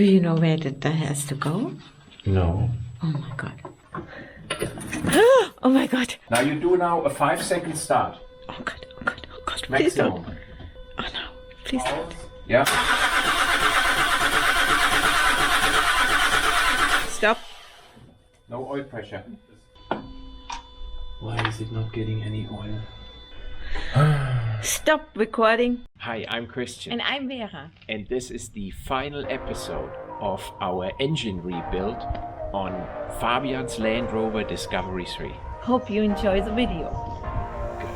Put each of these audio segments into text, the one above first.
Do you know where that has to go? No. Oh my god. Oh my god. Now you do now a 5-second start. Oh god, oh god, oh god. Please Maximum. don't. Oh no, please don't. Yeah. Stop. No oil pressure. Why is it not getting any oil? Stop recording. Hi, I'm Christian. And I'm Vera. And this is the final episode of our engine rebuild on Fabian's Land Rover Discovery 3. Hope you enjoy the video. Good.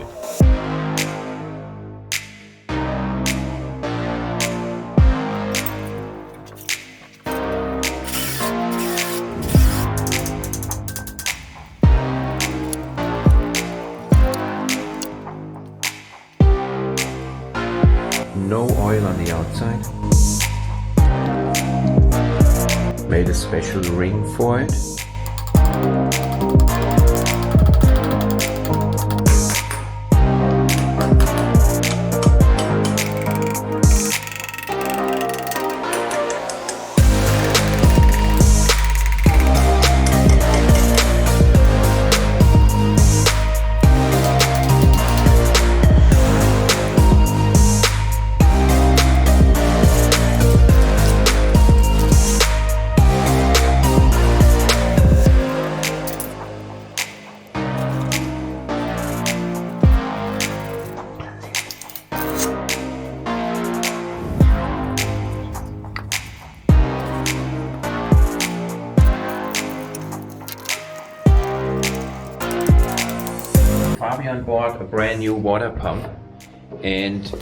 No oil on the outside. Made a special ring for it. Fabian bought a brand new water pump and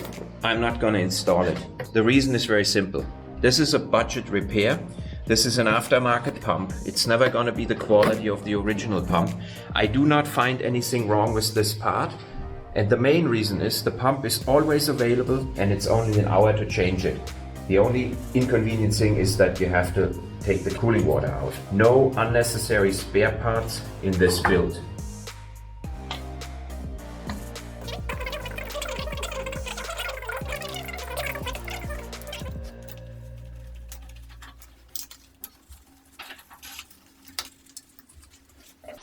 I'm not going to install it. The reason is very simple. This is a budget repair. This is an aftermarket pump. It's never going to be the quality of the original pump. I do not find anything wrong with this part. And the main reason is the pump is always available and it's only an hour to change it. The only inconvenient thing is that you have to take the cooling water out. No unnecessary spare parts in this build.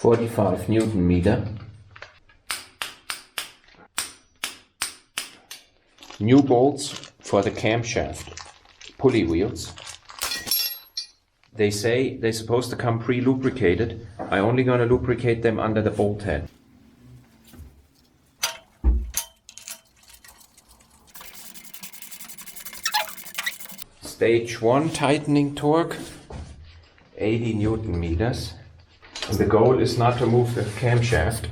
.45 Newton meter. New bolts for the camshaft, pulley wheels. They say they're supposed to come pre-lubricated. I'm only going to lubricate them under the bolt head. Stage 1 tightening torque, 80 Newton meters. And the goal is not to move the camshaft.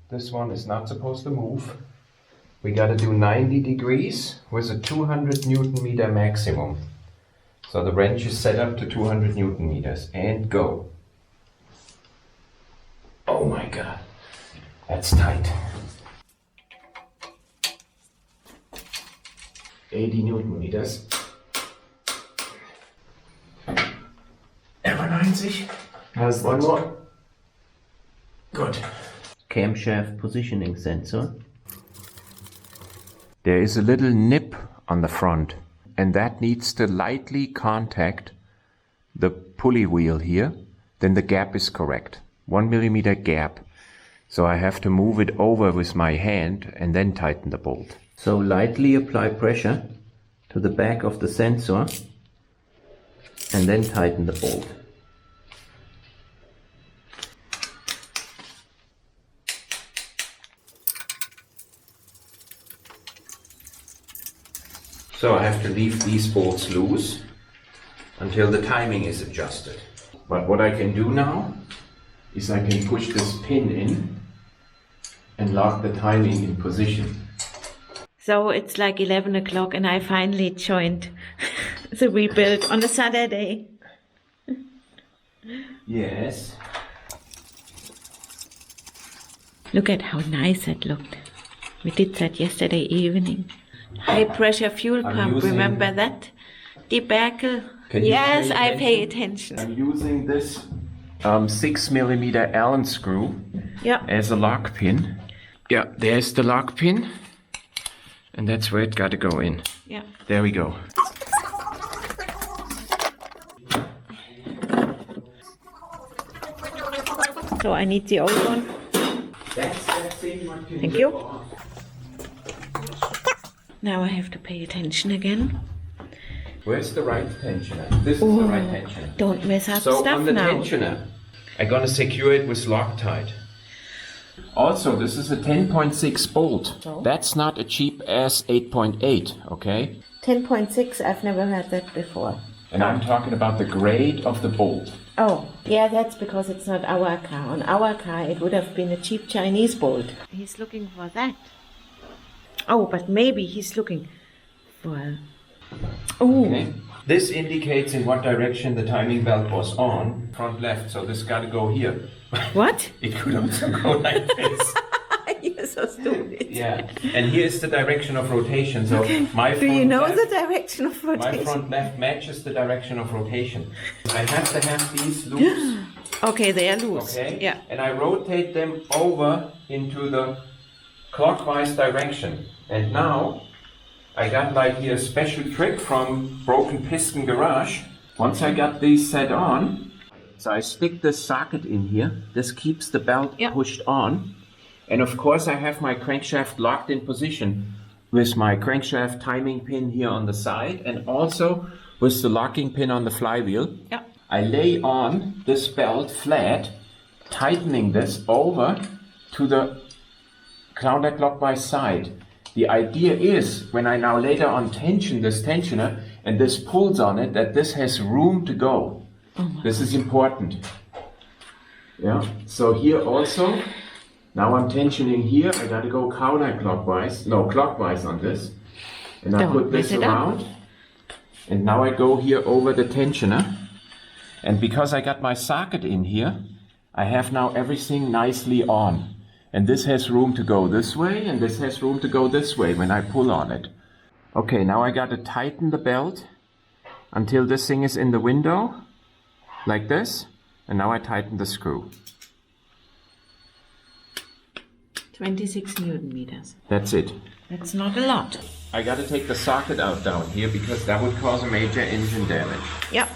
This one is not supposed to move. We gotta do 90 degrees with a 200 Newton meter maximum. So the wrench is set up to 200 Newton meters. And go. Oh my god, that's tight. 80 Newton meters. Ever 90. Has one more. Good. Camshaft positioning sensor. There is a little nip on the front and that needs to lightly contact the pulley wheel here. Then the gap is correct. 1 millimeter gap. So I have to move it over with my hand and then tighten the bolt. So lightly apply pressure to the back of the sensor and then tighten the bolt. So I have to leave these bolts loose until the timing is adjusted. But what I can do now is I can push this pin in and lock the timing in position. So it's like 11 o'clock and I finally joined the rebuild on a Saturday. Yes. Look at how nice that looked. We did that yesterday evening. High pressure fuel pump, remember that? Debacle. Yes, I pay attention. I'm using this 6 millimeter Allen screw as a lock pin. Yeah, there's the lock pin. And that's where it got to go in. Yeah. There we go. So I need the old one. Thank you. Now I have to pay attention again. Where's the right tensioner? This is the right tensioner. Don't mess up So stuff on the now. tensioner, I'm gonna secure it with Loctite. Also, this is a 10.6 bolt. So? That's not a cheap ass 8.8, okay? 10.6, I've never heard that before. And I'm talking about the grade of the bolt. Oh, yeah, that's because it's not our car. On our car, it would have been a cheap Chinese bolt. He's looking for that. Oh, but maybe he's looking for... Oh, Okay. This indicates in what direction the timing belt was on, front left, so this gotta go here. what? It could also go like this. You're so stupid. Yeah, and here's the direction of rotation, so my Do you front know left, the direction of my rotation? front left matches the direction of rotation. I have to have these loops, Okay, they are loose. okay? Yeah. And I rotate them over into the clockwise direction. And now, I got like here a special trick from Broken Piston Garage. Once I got these set on, so I stick this socket in here. This keeps the belt pushed on. And of course I have my crankshaft locked in position with my crankshaft timing pin here on the side and also with the locking pin on the flywheel. Yeah. I lay on this belt flat, tightening this over to the counterclockwise side. The idea is when I now later on tension this tensioner and this pulls on it, that this has room to go. This is important. Yeah. So here also, now I'm tensioning here. I gotta go clockwise on this. And I put this around. And now I go here over the tensioner. And because I got my socket in here, I have now everything nicely on. And this has room to go this way, and this has room to go this way when I pull on it. Okay, now I gotta tighten the belt until this thing is in the window, like this. And now I tighten the screw. 26 Newton meters. That's it. That's not a lot. I gotta take the socket out down here because that would cause a major engine damage. Yeah.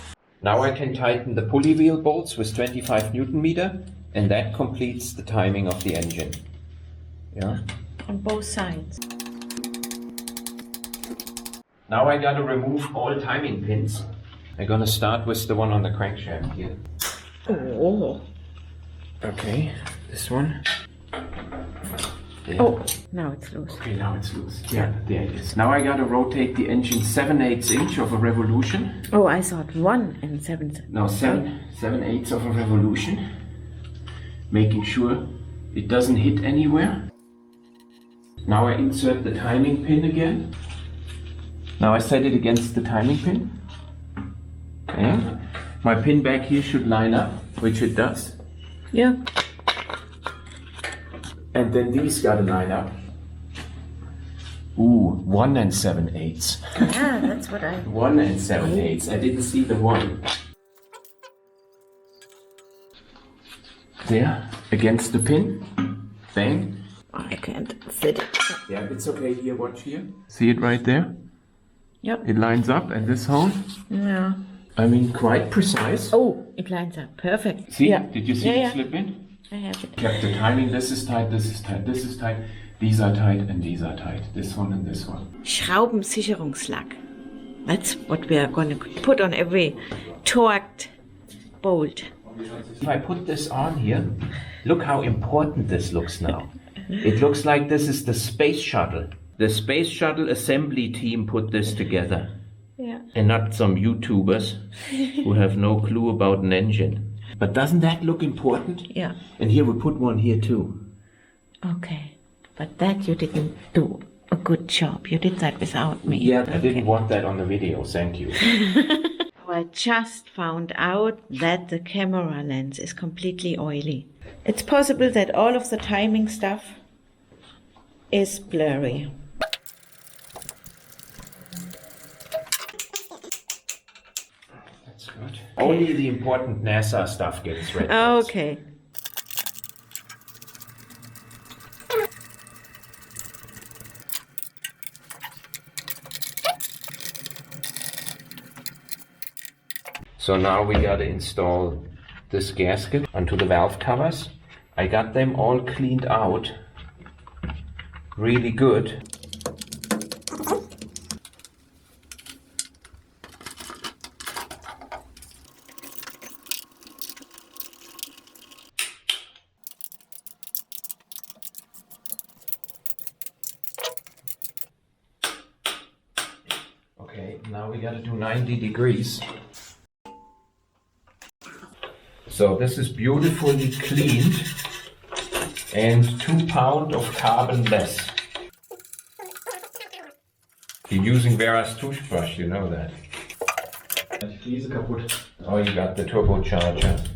Now I can tighten the pulley wheel bolts with 25 Newton meter, and that completes the timing of the engine. Yeah. On both sides. Now I gotta remove all timing pins. I'm gonna start with the one on the crankshaft here. Oh. Okay, this one. There. Oh, now it's loose. Okay, now it's loose. Yeah, there it is. Now I gotta rotate the engine 7/8 inch of a revolution. Oh, I thought 1 and 7. No, 7/8 of a revolution. Making sure it doesn't hit anywhere. Now I insert the timing pin again. Now I set it against the timing pin. And my pin back here should line up, which it does. Yeah. And then these gotta line up. Ooh, 1 and 7/8. Yeah, that's what I... 1 and 7/8. I didn't see the 1. There, against the pin. Bang. I can't fit it. Yeah, it's okay here, watch here. See it right there? Yep. It lines up, and this hole, Yeah. I mean, quite precise. Oh, it lines up. Perfect. See? Yeah. Did you see Yeah, it yeah. slip in? I have it. Kept the timing, this is tight, this is tight, this is tight. These are tight, and these are tight. This one and this one. Schraubensicherungslack. That's what we are going to put on every torqued bolt. If I put this on here, look how important this looks now. It looks like this is the space shuttle. The space shuttle assembly team put this together. Yeah. And not some YouTubers who have no clue about an engine. But doesn't that look important? Yeah. And here we put one here too. Okay. But that you didn't do a good job. You did that without me. Yeah, I didn't want that on the video, thank you. I just found out that the camera lens is completely oily. It's possible that all of the timing stuff is blurry. That's good. Only the important NASA stuff gets red. Okay. So now we gotta install this gasket onto the valve covers. I got them all cleaned out really good. Okay, now we gotta do 90 degrees. So this is beautifully cleaned and 2 pounds of carbon less. You're using Vera's toothbrush, you know that. Oh, you got the turbocharger.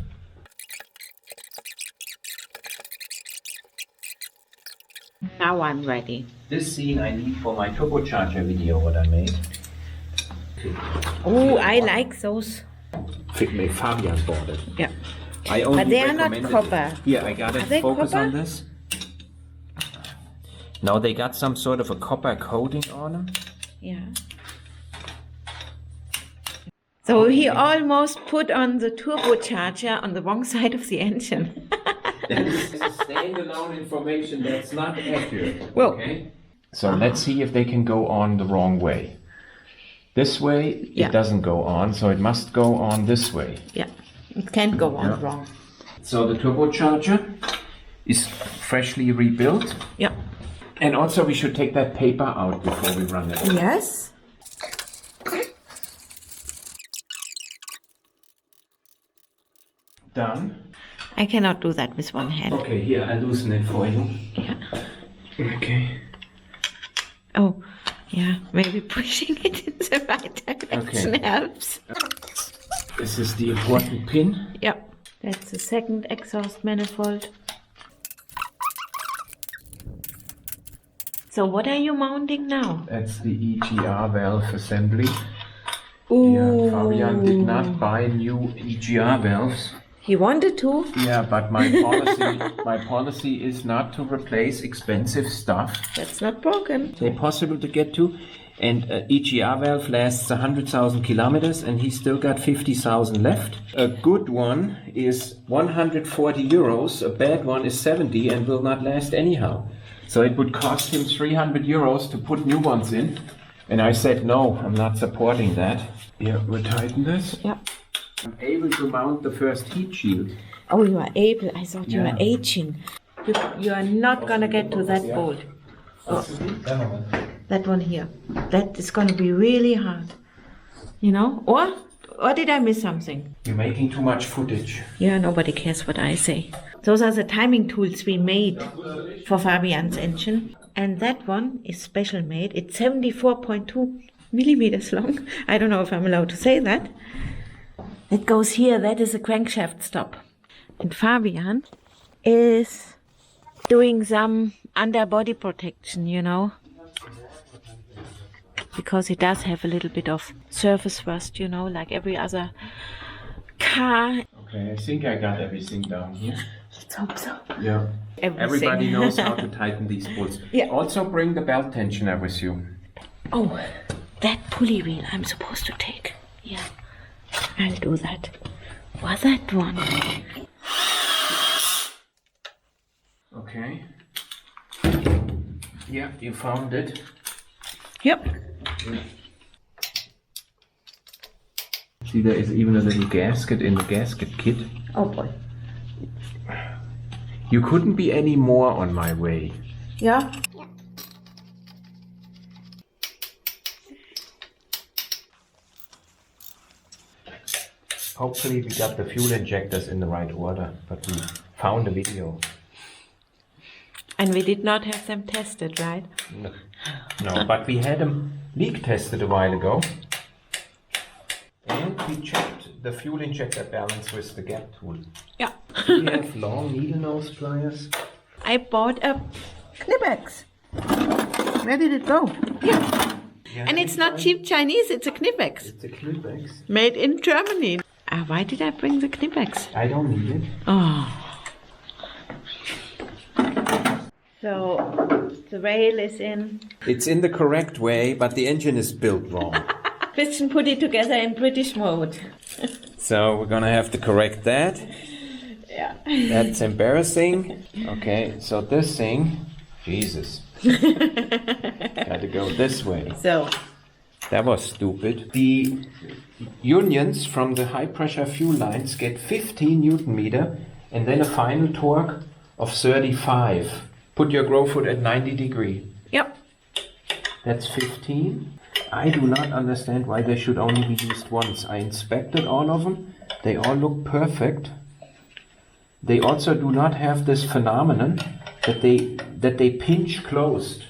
Now I'm ready. This scene I need for my turbocharger video what I made. Oh, I like those. Fabian bought it. Yeah. I only But they are not recommended copper. it. Here, I got it. Are they Focus copper? on this. No, they got some sort of a copper coating on them. Yeah. So he almost put on the turbocharger on the wrong side of the engine. That is standalone information that's not accurate. Well, okay? So let's see if they can go on the wrong way. This way, Yeah. it doesn't go on, so it must go on this way. yeah, it can't go on wrong. So the turbocharger is freshly rebuilt. Yeah. And also we should take that paper out before we run it. Yes. Done. I cannot do that with one hand. Okay, here, I loosen it for you. Yeah. Okay. Oh, yeah, maybe pushing it in the right direction helps. This is the important pin. Yeah, that's the second exhaust manifold. So what are you mounting now? That's the EGR valve assembly. Ooh. Yeah, Fabian did not buy new EGR valves. He wanted to. Yeah, but my policy is not to replace expensive stuff. That's not broken. They're possible to get to, and EGR valve lasts 100,000 kilometers, and he's still got 50,000 left. A good one is 140 euros. A bad one is 70 and will not last anyhow. So it would cost him 300 euros to put new ones in, and I said no, I'm not supporting that. Yeah, we'll tighten this. Yeah. I'm able to mount the first heat shield. Oh, you are able. I thought you Yeah. were aging. You are not gonna get to that bolt. Oh, that one here. That is gonna be really hard. You know? Or did I miss something? You're making too much footage. Yeah, nobody cares what I say. Those are the timing tools we made for Fabian's engine. And that one is special made. It's 74.2 millimeters long. I don't know if I'm allowed to say that. It goes here. That is a crankshaft stop. And Fabian is doing some underbody protection, you know. Because he does have a little bit of surface rust, you know, like every other car. Okay, I think I got everything down here. Let's hope so. Yeah. Everything. Everybody knows how to tighten these bolts. Yeah. Also bring the belt tensioner with you. Oh, that pulley wheel I'm supposed to take. Yeah, I'll do that. Or that one. Okay. Yeah, you found it. Yep. See, there is even a little gasket in the gasket kit. Oh boy. You couldn't be any more on my way. Yeah? Hopefully we got the fuel injectors in the right order, but we found a video. And we did not have them tested, right? No, but we had them leak tested a while ago. And we checked the fuel injector balance with the gap tool. Yeah. Do we have long needle nose pliers? I bought a Knipex. Where did it go? Here. Yeah, And it's not cheap Chinese, it's a Knipex. It's a Knipex. Made in Germany. Why did I bring the Knipex? I don't need it. Oh. So, the rail is in. It's in the correct way, but the engine is built wrong. Christian put it together in British mode. So we're gonna have to correct that. Yeah. That's embarrassing. Okay, so this thing, Jesus. Gotta go this way. So. That was stupid. The unions from the high pressure fuel lines get 15 Newton meter and then a final torque of 35. Put your grow foot at 90 degree. Yep. That's 15. I do not understand why they should only be used once. I inspected all of them. They all look perfect. They also do not have this phenomenon that they pinch closed.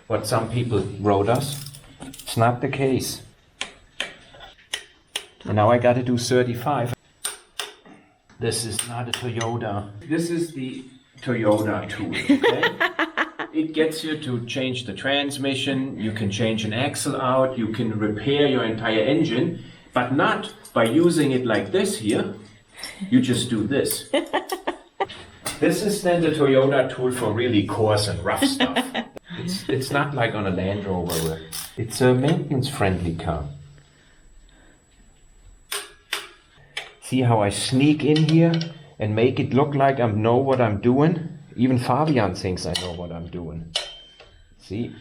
What some people wrote us. It's not the case. And now I got to do 35. This is not a Toyota. This is the Toyota tool, okay? It gets you to change the transmission, you can change an axle out, you can repair your entire engine, but not by using it like this here. You just do this. This is then the Toyota tool for really coarse and rough stuff. It's not like on a Land Rover. It's a maintenance-friendly car. See how I sneak in here and make it look like I know what I'm doing? Even Fabian thinks I know what I'm doing. See?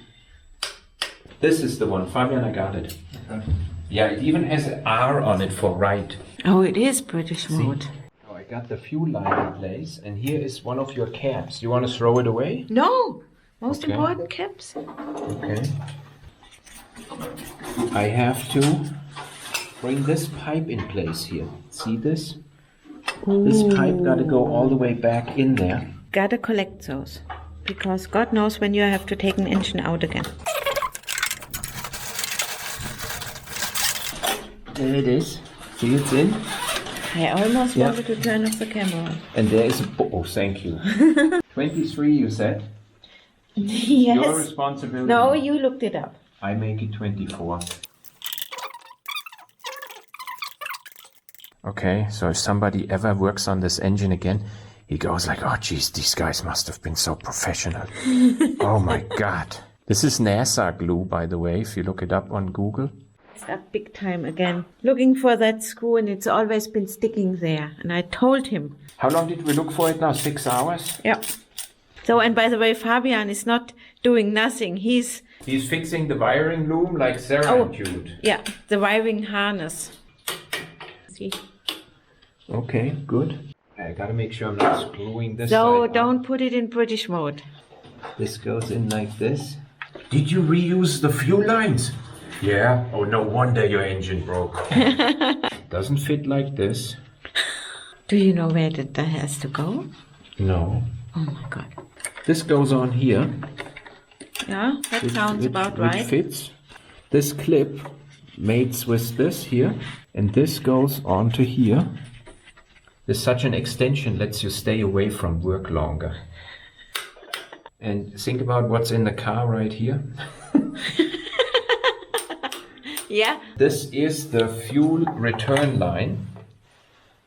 This is the one. Fabian, I got it. Okay. Yeah, it even has an R on it for right. Oh, it is British mode. Oh, I got the fuel line in place, and here is one of your caps. You want to throw it away? No! Most important caps. Okay. I have to bring this pipe in place here. See this? Ooh. This pipe got to go all the way back in there. Gotta collect those, because God knows when you have to take an engine out again. There it is. See, it's in. I almost wanted to turn off the camera. And there is a... Oh, thank you. 23, you said? Yes. Your responsibility. No, you looked it up. I make it 24. Okay, so if somebody ever works on this engine again, he goes like, oh geez, these guys must have been so professional. Oh my God. This is NASA glue, by the way, if you look it up on Google. It's up big time again. Looking for that screw, and it's always been sticking there. And I told him. How long did we look for it now? 6 hours? Yeah. So, and by the way, Fabian is not doing nothing. He's fixing the wiring loom like Sarah and Jude. Yeah, the wiring harness. See? Okay, good. I gotta make sure I'm not screwing this So side don't on. put it in British mode. This goes in like this. Did you reuse the fuel lines? Yeah. Oh, no wonder your engine broke. Doesn't fit like this. Do you know where that has to go? No. Oh my God. This goes on here. Yeah, that sounds about right. It fits. This clip mates with this here, and this goes onto here. There's such an extension lets you stay away from work longer. And think about what's in the car right here. Yeah. This is the fuel return line,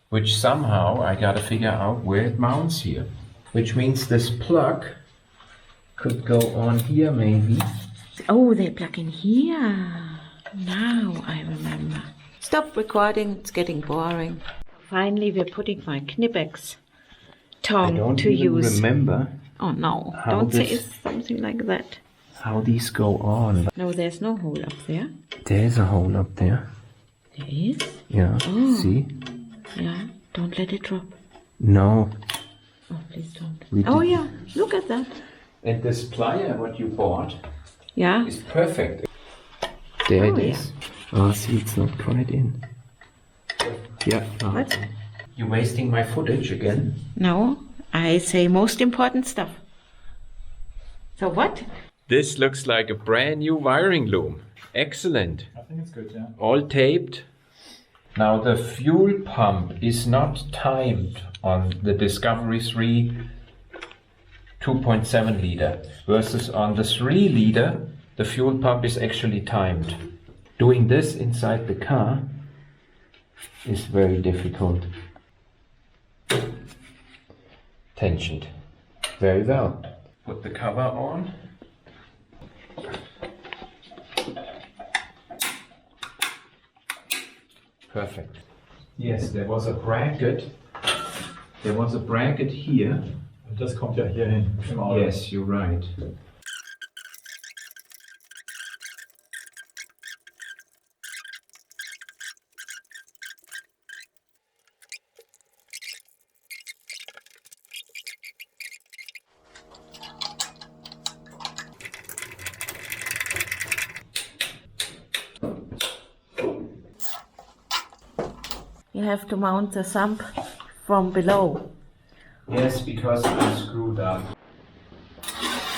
which somehow I gotta figure out where it mounts here. Which means this plug could go on here maybe. Oh, they plug in here. Now I remember. Stop recording, it's getting boring. Finally, we're putting my Knipex tongue to use. I don't even remember. Oh no, don't say something like that. How these go on. No, there's no hole up there. There's a hole up there. There is? Yeah, see? Yeah, don't let it drop. No. Oh, please don't. Oh yeah, look at that. And this plier, what you bought, is perfect. There it is. Oh, see, it's not quite in. Yeah. What? You're wasting my footage again. No, I say most important stuff. So what? This looks like a brand new wiring loom. Excellent. I think it's good, yeah. All taped. Now the fuel pump is not timed on the Discovery 3 2.7 liter versus on the 3 liter the fuel pump is actually timed. Doing this inside the car is very difficult. Tensioned. Very well. Put the cover on. Perfect. Yes, there was a bracket There was a bracket here. Das kommt ja hier hin. Im Auto. Yes, you're right. You have to mount the sump from below. Yes, because I'm screwed up.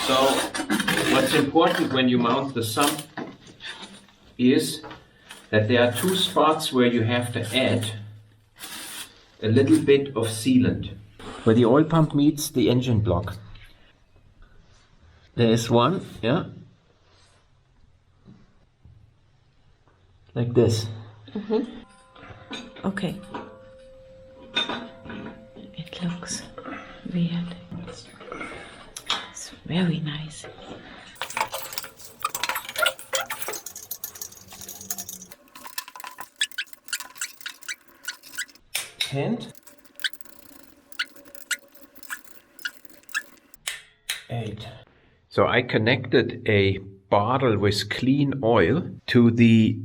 So, what's important when you mount the sump is that there are two spots where you have to add a little bit of sealant. Where the oil pump meets the engine block. There is one, yeah? Like this. Okay. It looks weird. It's very nice. And 8. So I connected a bottle with clean oil to the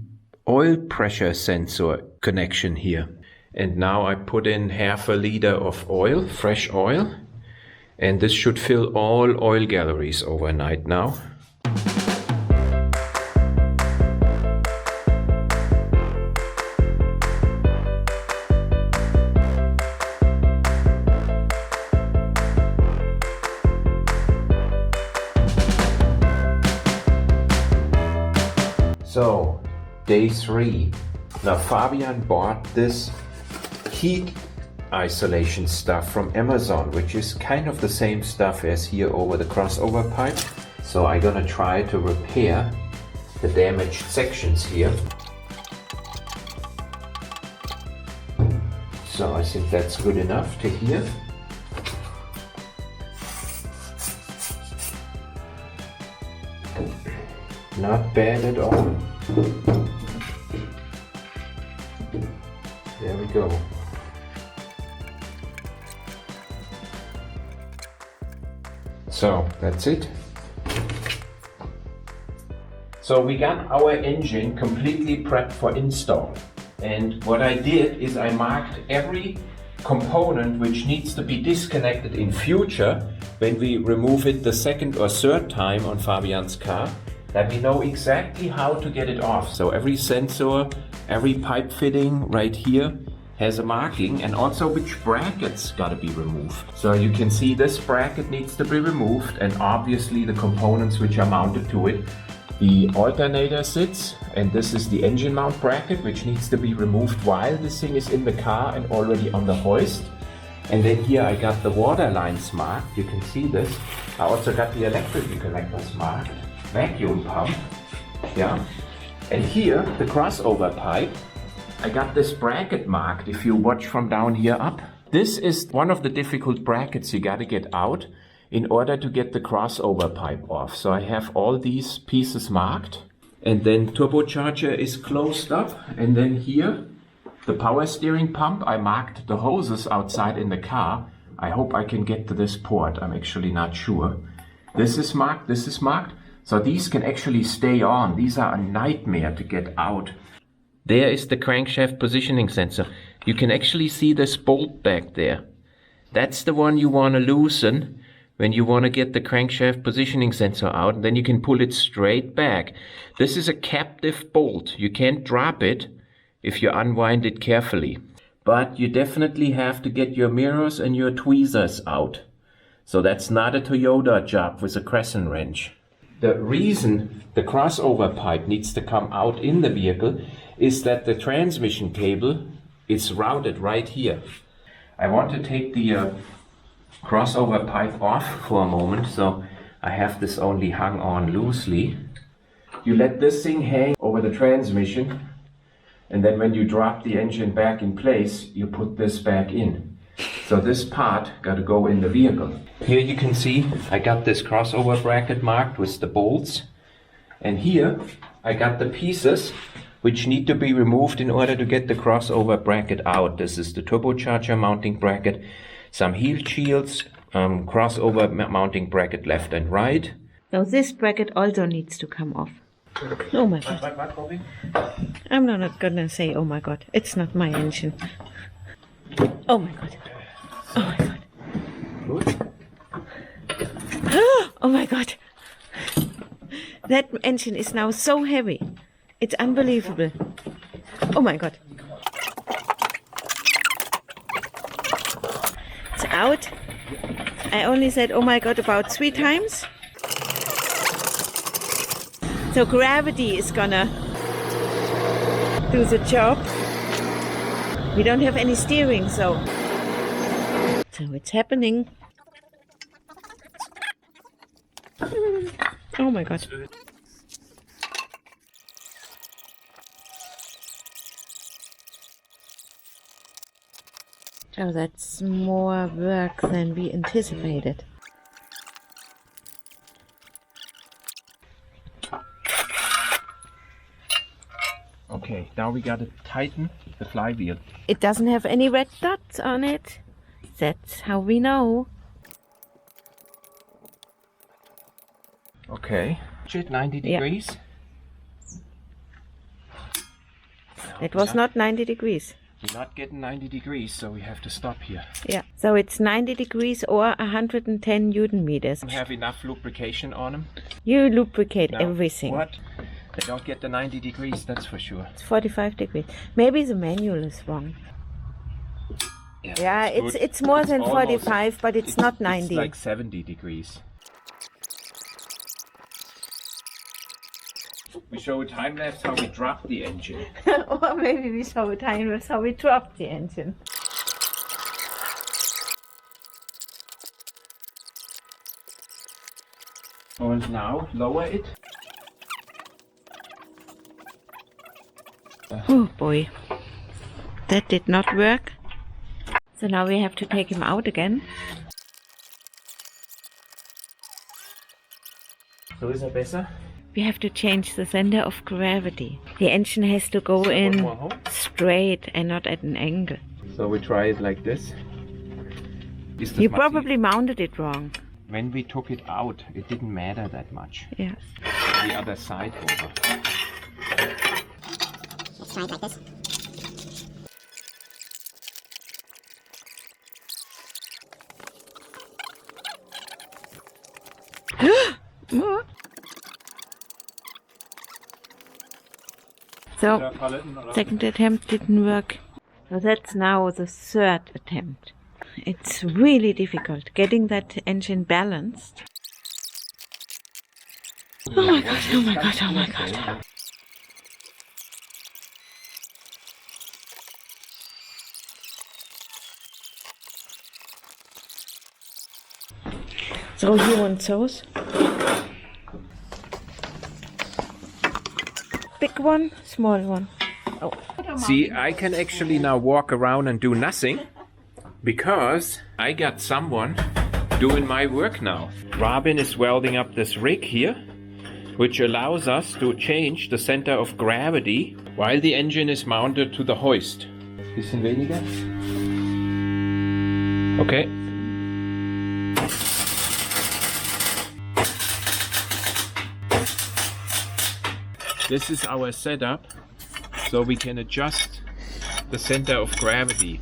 oil pressure sensor connection here. And now I put in half a liter of oil, fresh oil, and this should fill all oil galleries overnight now. So, day 3. Now Fabian bought this heat isolation stuff from Amazon, which is kind of the same stuff as here over the crossover pipe. So I'm gonna try to repair the damaged sections here. So I think that's good enough to here. Not bad at all. There we go. So that's it. So we got our engine completely prepped for install. And what I did is I marked every component which needs to be disconnected in future when we remove it the second or third time on Fabian's car, that we know exactly how to get it off. So every sensor, every pipe fitting right here has a marking, and also which brackets gotta be removed. So you can see this bracket needs to be removed, and obviously the components which are mounted to it. The alternator sits, and this is the engine mount bracket which needs to be removed while this thing is in the car and already on the hoist. And then here I got the water lines marked, you can see this. I also got the electrical connectors marked, vacuum pump, yeah. And here, the crossover pipe, I got this bracket marked if you watch from down here up. This is one of the difficult brackets you gotta get out in order to get the crossover pipe off. So I have all these pieces marked, and then turbocharger is closed up, and then here the power steering pump, I marked the hoses outside in the car. I hope I can get to this port, I'm actually not sure. This is marked, this is marked. So these can actually stay on. These are a nightmare to get out. There is the crankshaft positioning sensor. You can actually see this bolt back there. That's the one you want to loosen when you want to get the crankshaft positioning sensor out. And then you can pull it straight back. This is a captive bolt. You can't drop it if you unwind it carefully. But you definitely have to get your mirrors and your tweezers out. So that's not a Toyota job with a crescent wrench. The reason the crossover pipe needs to come out in the vehicle is that the transmission cable is routed right here. I want to take the crossover pipe off for a moment, so I have this only hung on loosely. You let this thing hang over the transmission, and then when you drop the engine back in place, you put this back in. So this part got to go in the vehicle. Here you can see I got this crossover bracket marked with the bolts. And here I got the pieces which need to be removed in order to get the crossover bracket out. This is the turbocharger mounting bracket. some heel shields, crossover mounting bracket left and right. So this bracket also needs to come off. Oh my god. I'm not gonna say oh my god. It's not my engine. Oh my god. Oh my god. Oh my god. That engine is now so heavy. It's unbelievable. Oh my god. It's out. I only said oh my god about 3 times. So gravity is gonna do the job. We don't have any steering, so it's happening. Oh my god. Oh, that's more work than we anticipated. Okay, now we gotta tighten the flywheel. It doesn't have any red dots on it. That's how we know. Okay. 90 degrees. It was not 90 degrees. You're not getting 90 degrees, so we have to stop here. Yeah. So it's 90 degrees or 110 Newton meters. Don't have enough lubrication on them. You lubricate Now, everything. What? They don't get the 90 degrees, that's for sure. It's 45 degrees. Maybe the manual is wrong. Yeah, it's more than 45, but it's not 90. It's like 70 degrees. We show a time lapse how we drop the engine. Or maybe we show a time lapse how we drop the engine. And now lower it. Oh boy, that did not work. So now we have to take him out again. So is that better? We have to change the center of gravity. The engine has to go in straight and not at an angle. So we try it like this. You probably mounted it wrong. When we took it out, it didn't matter that much. Yes. The other side over. Let's try it like this. So, second attempt didn't work. So that's now the third attempt. It's really difficult getting that engine balanced. Oh my god, oh my god, oh my god. So you want those? Big one, small one. Oh. See, I can actually now walk around and do nothing because I got someone doing my work now. Robin is welding up this rig here, which allows us to change the center of gravity while the engine is mounted to the hoist. Bisschen weniger. Okay. This is our setup, so we can adjust the center of gravity.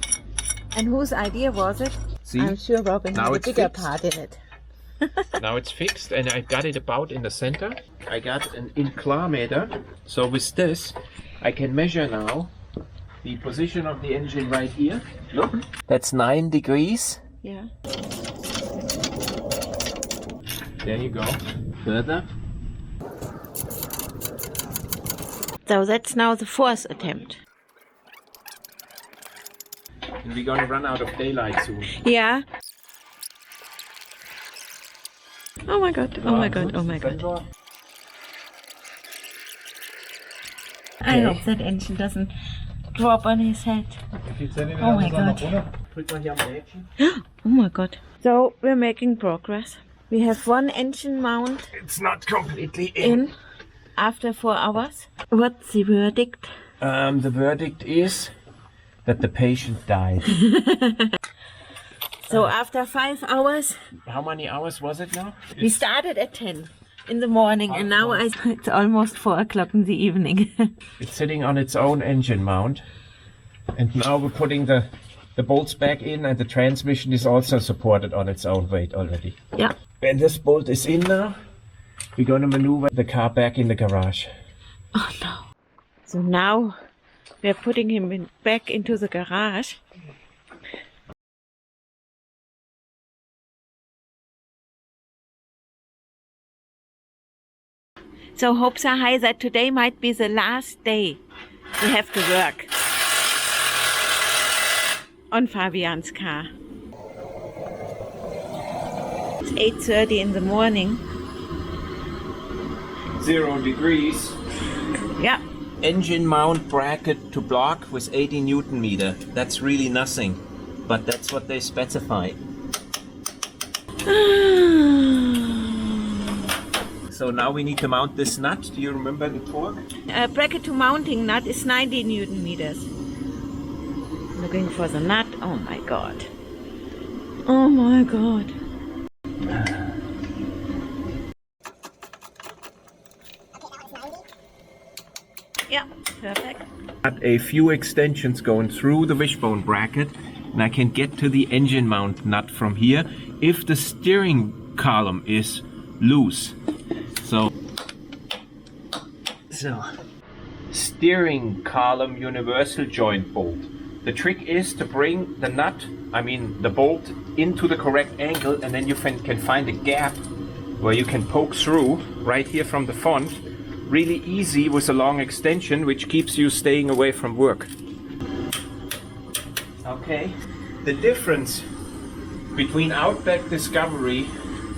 And whose idea was it? See? I'm sure Robin Now had a it's bigger fixed. part in it. Now it's fixed and I got it about in the center. I got an inclinometer, so with this I can measure now the position of the engine right here. Look, that's 9 degrees. Yeah. There you go. Further. So that's now the fourth attempt. And we're gonna run out of daylight soon. Yeah. Oh my god, oh my god, oh my god. I hope that engine doesn't drop on his head. Oh my god. Oh my god. So we're making progress. We have one engine mount It's not completely in after 4 hours. What's the verdict? The verdict is that the patient died. So after 5 hours, How many hours was it now? we started at 10 in the morning, and now it's almost 4 o'clock in the evening. It's sitting on its own engine mount. And now we're putting the bolts back in, and the transmission is also supported on its own weight already. Yeah. When this bolt is in now, we're going to maneuver the car back in the garage. Oh no. So now we're putting him back into the garage. So hopes are high that today might be the last day we have to work on Fabian's car. It's 8:30 in the morning. 0 degrees. Yeah. Engine mount bracket to block with 80 Newton meter. That's really nothing, but that's what they specify. So now we need to mount this nut. Do you remember the torque? Bracket to mounting nut is 90 Newton meters. Looking for the nut. Oh my god. Oh my god. Yeah, perfect. Got a few extensions going through the wishbone bracket, and I can get to the engine mount nut from here if the steering column is loose. So steering column universal joint bolt. The trick is to bring the nut, the bolt, into the correct angle, and then you can find a gap where you can poke through right here from the front. Really easy with a long extension, which keeps you staying away from work. Okay, the difference between Outback Discovery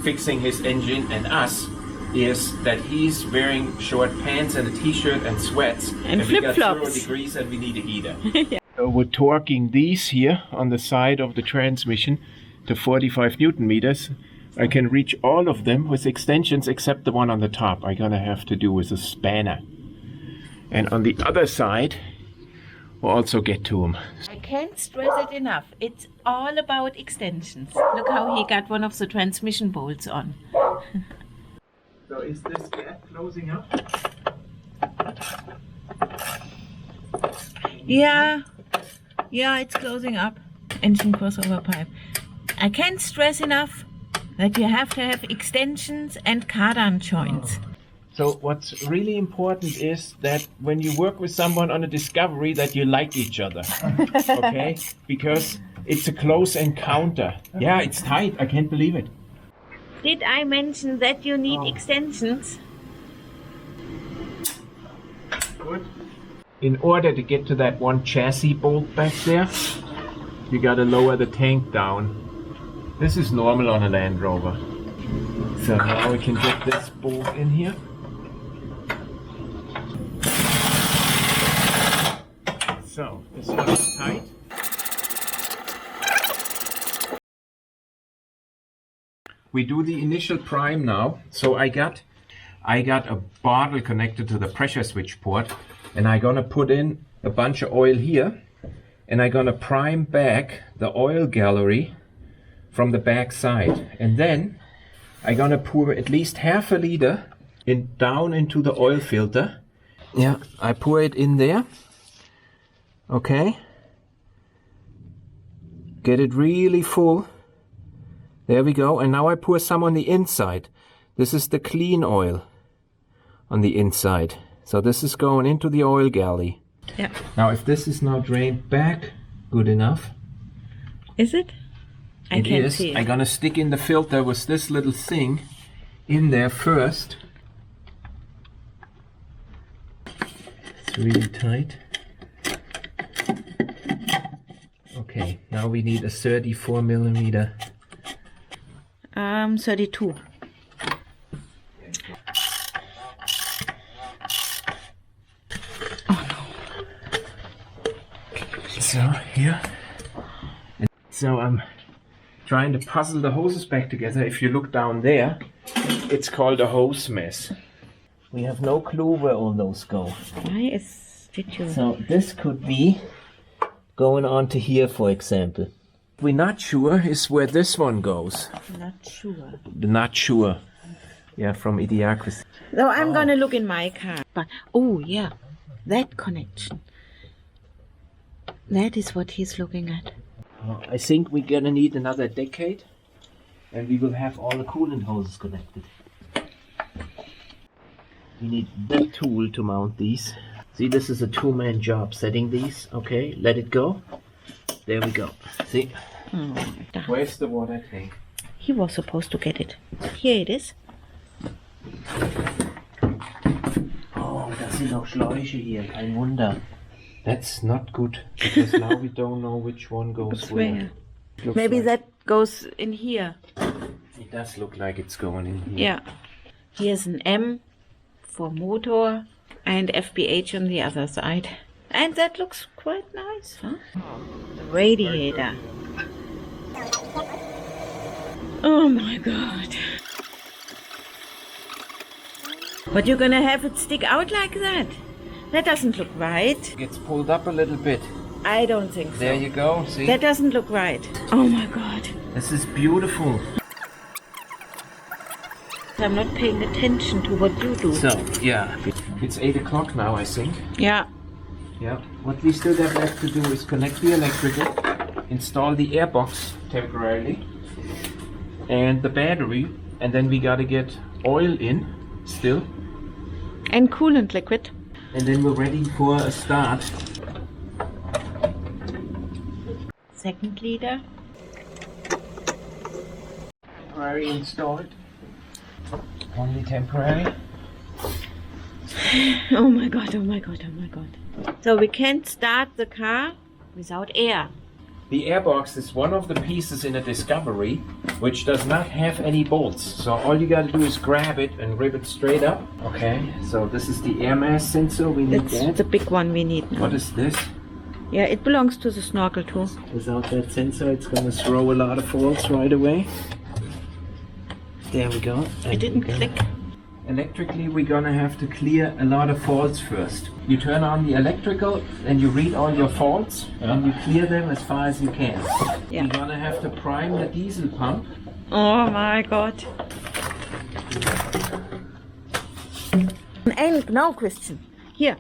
fixing his engine and us is that he's wearing short pants and a t-shirt and sweats, and we got 0 flip-flops. degrees and we need a heater. Yeah. So we're torquing these here on the side of the transmission to 45 Newton meters. I can reach all of them with extensions except the one on the top. I'm gonna have to do with a spanner. And on the other side, we'll also get to them. I can't stress it enough. It's all about extensions. Look how he got one of the transmission bolts on. So is this gap closing up? Yeah, it's closing up. Engine crossover pipe. I can't stress enough that you have to have extensions and cardan joints. So what's really important is that when you work with someone on a Discovery, that you like each other, okay? Because it's a close encounter. Yeah, it's tight. I can't believe it. Did I mention that you need extensions? Good. In order to get to that one chassis bolt back there, you gotta lower the tank down. This is normal on a Land Rover. So now we can get this bolt in here. So this one is tight. We do the initial prime now. So I got a bottle connected to the pressure switch port, and I'm gonna put in a bunch of oil here, and I'm gonna prime back the oil gallery from the back side, and then I'm gonna pour at least half a liter down into the oil filter. Yeah, I pour it in there. Okay. Get it really full. There we go. And now I pour some on the inside. This is the clean oil on the inside. So this is going into the oil galley. Yeah. Now if this is now drained back good enough. Is it? I can't see it. I'm gonna stick in the filter with this little thing in there first. It's really tight. Okay, now we need a 34 millimeter. 32. Oh no. So here. So I'm trying to puzzle the hoses back together. If you look down there, it's called a hose mess. We have no clue where all those go. Nice. Did you? So this could be going on to here, for example. We're not sure is where this one goes. Not sure. Not sure. Yeah, from Idiocracy. So I'm gonna look in my car. But oh yeah, that connection. That is what he's looking at. I think we're gonna need another decade, and we will have all the coolant hoses connected. We need the tool to mount these. See, this is a two-man job setting these. Okay, let it go. There we go. See? Where's the water tank? He was supposed to get it. Here it is. Oh, das sind auch Schläuche hier. Kein Wunder. That's not good, because now we don't know which one goes where. Maybe that goes in here. It does look like it's going in here. Yeah. Here's an M for motor and FBH on the other side. And that looks quite nice, huh? The radiator. Oh my god. But you're gonna have it stick out like that? That doesn't look right. Gets pulled up a little bit. I don't think so. There you go, see? That doesn't look right. Oh my god. This is beautiful. I'm not paying attention to what you do. So, yeah. It's 8 o'clock now, I think. Yeah. Yeah. What we still have left to do is connect the electrical, install the airbox temporarily, and the battery, and then we gotta get oil in still. And coolant liquid. And then we're ready for a start. Second leader. Temporary installed. Only temporary. Oh my god, oh my god, oh my god. So we can't start the car without air. The airbox is one of the pieces in a Discovery which does not have any bolts. So all you gotta do is grab it and rip it straight up. Okay, so this is the air mass sensor. We need That's that. the big one we need now. What is this? Yeah, it belongs to the snorkel too. Without that sensor, it's gonna throw a lot of faults right away. There we go. It didn't click. Electrically, we're gonna have to clear a lot of faults first. You turn on the electrical and you read all your faults and you clear them as far as you can. Yeah. You're gonna have to prime the diesel pump. Oh my god. And no, Christian. Here,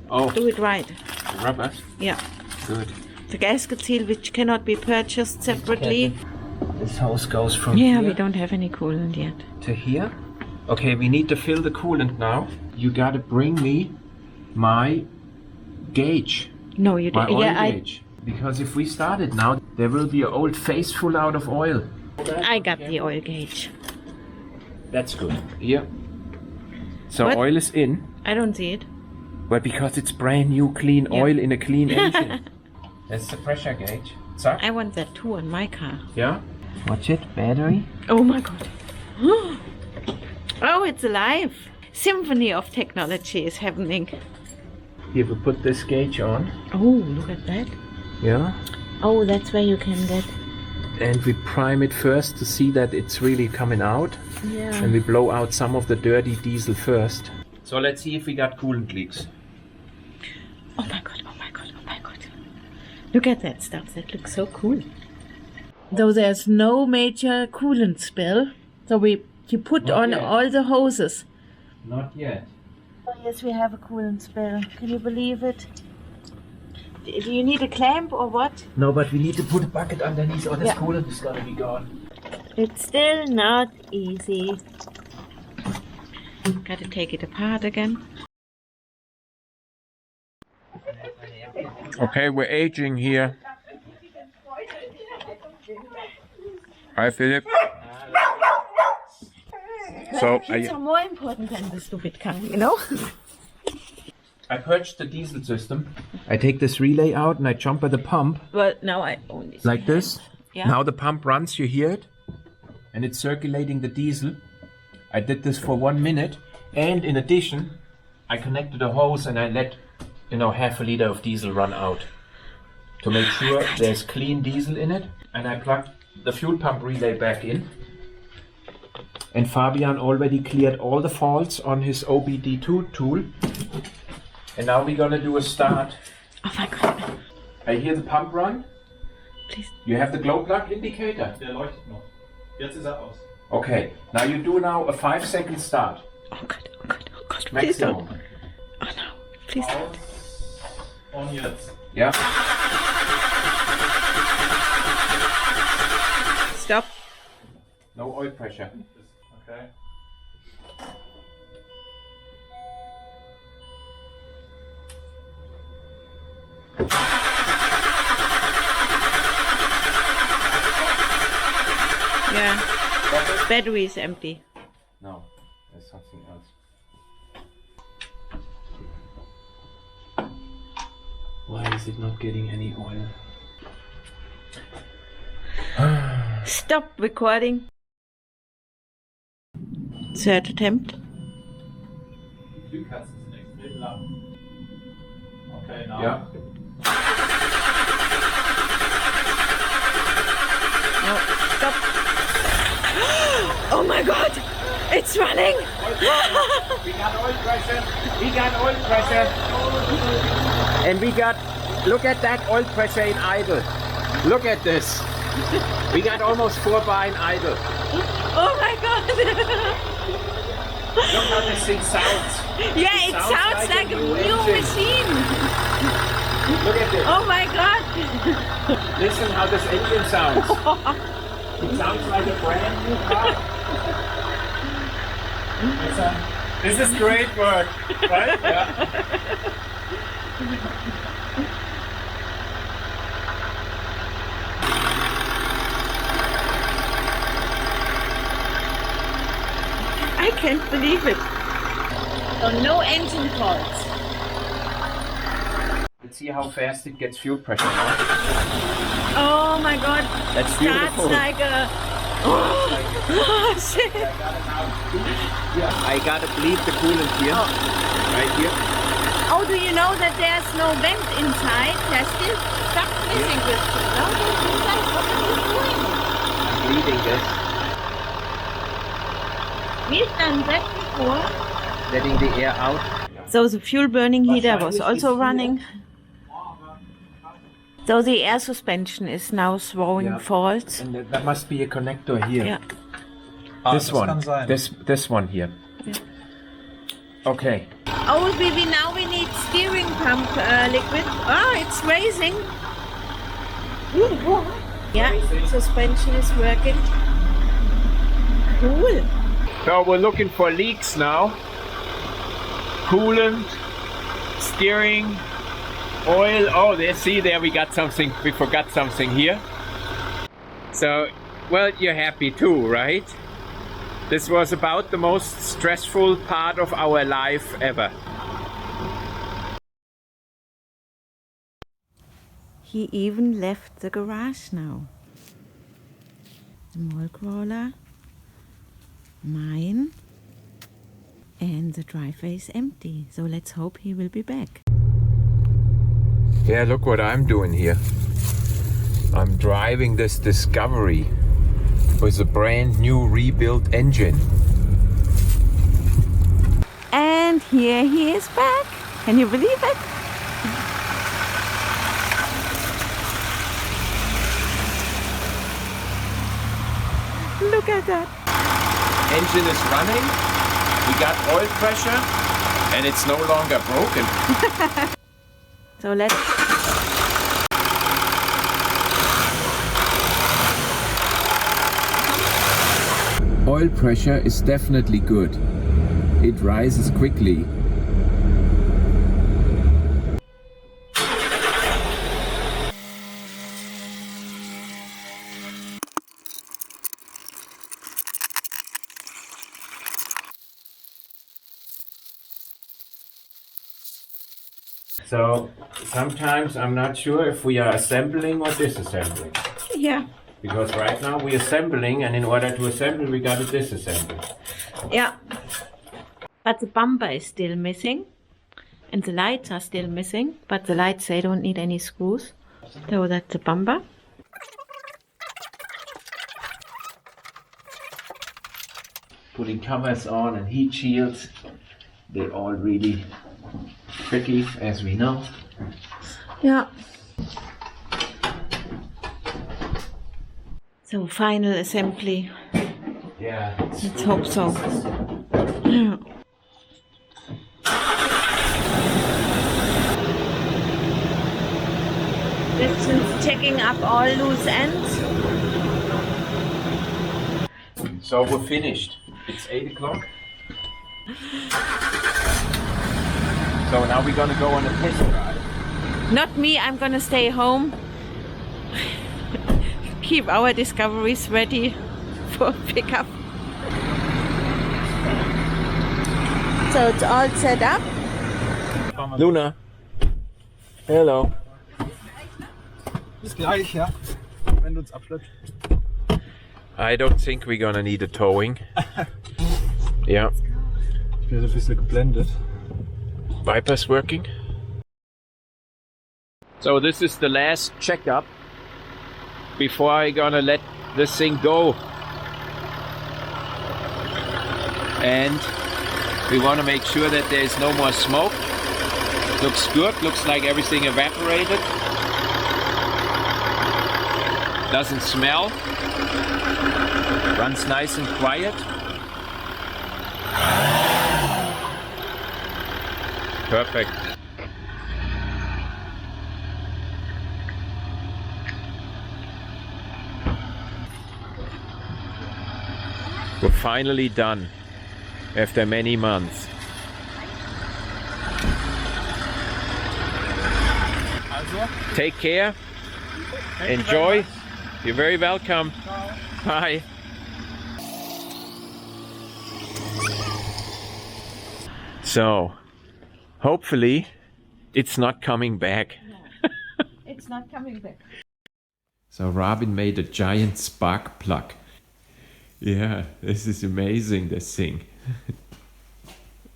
Oh, do it right. rubber. Yeah. Good. The gasket seal, which cannot be purchased separately. This hose goes from Yeah, here we don't have any coolant yet. to here. Okay, we need to fill the coolant now. You gotta bring me my gauge. No, you My don't. oil Yeah, gauge. Because if we start it now, there will be an old face full out of oil. I got the oil gauge. That's good. Yeah. So What? oil is in, I don't see it. but because it's brand new clean Yeah. oil in a clean engine. That's the pressure gauge. Zack. I want that too on my car. Yeah. Watch it. Battery. Oh my god. Oh, it's alive. Symphony of technology is happening. Here we put this gauge on. Oh, look at that. Yeah. Oh, that's where you can get. And we prime it first to see that it's really coming out. Yeah. And we blow out some of the dirty diesel first. So let's see if we got coolant leaks. Oh my god, oh my god, oh my god. Look at that stuff. That looks so cool. Though there's no major coolant spill. So you put Not on yet. all the hoses. Not yet. Oh, yes, we have a coolant spill. Can you believe it? Do you need a clamp or what? No, but we need to put a bucket underneath or this Yeah. coolant is gonna be gone. It's still not easy. Gotta take it apart again. Okay, we're aging here. Hi, Philip. So, Kids are more important than the stupid car, you know? I purged the diesel system. I take this relay out and I jump at the pump Well, now I only see like this. Yeah. Now the pump runs, you hear it? And it's circulating the diesel. I did this for 1 minute. And in addition, I connected a hose and I let, half a liter of diesel run out. To make sure there's clean diesel in it. And I plugged the fuel pump relay back in. And Fabian already cleared all the faults on his OBD2 tool. And now we're gonna do a start. Oh my god. I hear the pump run. please. You have the glow plug indicator? Der leuchtet noch. Jetzt ist er aus. Okay, now you do now a 5-second start. Oh God, oh God, oh God, please don't. Maximum. Oh no, please don't. Aus. Und jetzt. Yeah. Stop. No oil pressure. Okay. Yeah. Battery is empty. No, there's something else. Why is it not getting any oil? Stop recording. Third attempt. Die Flügelkasten sind extrem lang. Okay, now. Yeah. No, stop. Oh my God, it's running. We got oil pressure. We got oil pressure. And we got, look at that oil pressure in idle. Look at this. We got almost 4 bar in idle. Oh my God. Look how this thing sounds. Yeah, it sounds like a new machine. Look at this. Oh my God. Listen how this engine sounds. It sounds like a brand new car. This is great work, right? Yeah. I can't believe it. So no engine faults. Let's see how fast it gets fuel pressure now. Oh my God. That's Starts beautiful. like a... Oh shit. I gotta bleed the coolant here. Right here. Oh, do you know that there's no vent inside? There's still stuff missing with it. No, there's inside. What are you doing? I'm bleeding this. We've done that before. Letting the air out. So the fuel burning heater was also running. So the air suspension is now throwing Yeah. faults. And there must be a connector here. Yeah. This das one. kann sein. This one here. Okay. Oh, now we need steering pump liquid. Oh, it's raising. Yeah, suspension is working. Cool. So we're looking for leaks now. Coolant, steering, oil. Oh, there we got something. We forgot something here. So, well, you're happy too, right? This was about the most stressful part of our life ever. He even left the garage now. The mall crawler, mine, and the driveway is empty. So let's hope he will be back. Yeah, look what I'm doing here. I'm driving this Discovery with a brand new rebuilt engine. And here he is back. Can you believe it? Look at that. Engine is running, we got oil pressure, and it's no longer broken. So let's... Oil pressure is definitely good. It rises quickly. So sometimes I'm not sure if we are assembling or disassembling. Yeah. Because right now we're assembling, and in order to assemble we gotta disassemble. Yeah. But the bumper is still missing. And the lights are still missing. But the lights, they don't need any screws. So that's the bumper. Putting covers on and heat shields. They're all really tricky, as we know. Yeah. So final assembly. Yeah. Let's hope so. Distance checking up all loose ends. So we're finished. It's 8 o'clock. So now we're gonna go on a test drive. Not me, I'm gonna stay home. Keep our discoveries ready for pickup. So it's all set up. Luna. Hello. Bis gleich, ja. Wenn du uns abschleppst. I don't think we're gonna need a towing. Yeah. Ich bin so ein bisschen geblendet. Viper's working. So this is the last checkup before I gonna let this thing go. And we want to make sure that there is no more smoke. Looks good, looks like everything evaporated. Doesn't smell. Runs nice and quiet. Perfect. We're finally done after many months. Take care. Enjoy. You're very welcome. Bye. So, hopefully, it's not coming back. No, it's not coming back. So Robin made a giant spark plug. Yeah, this is amazing, this thing.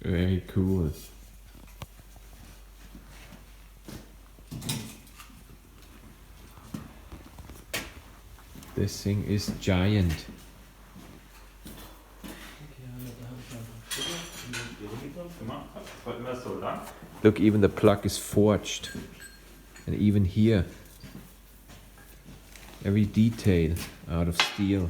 Very cool. This thing is giant. Look, even the plug is forged. And even here, every detail out of steel.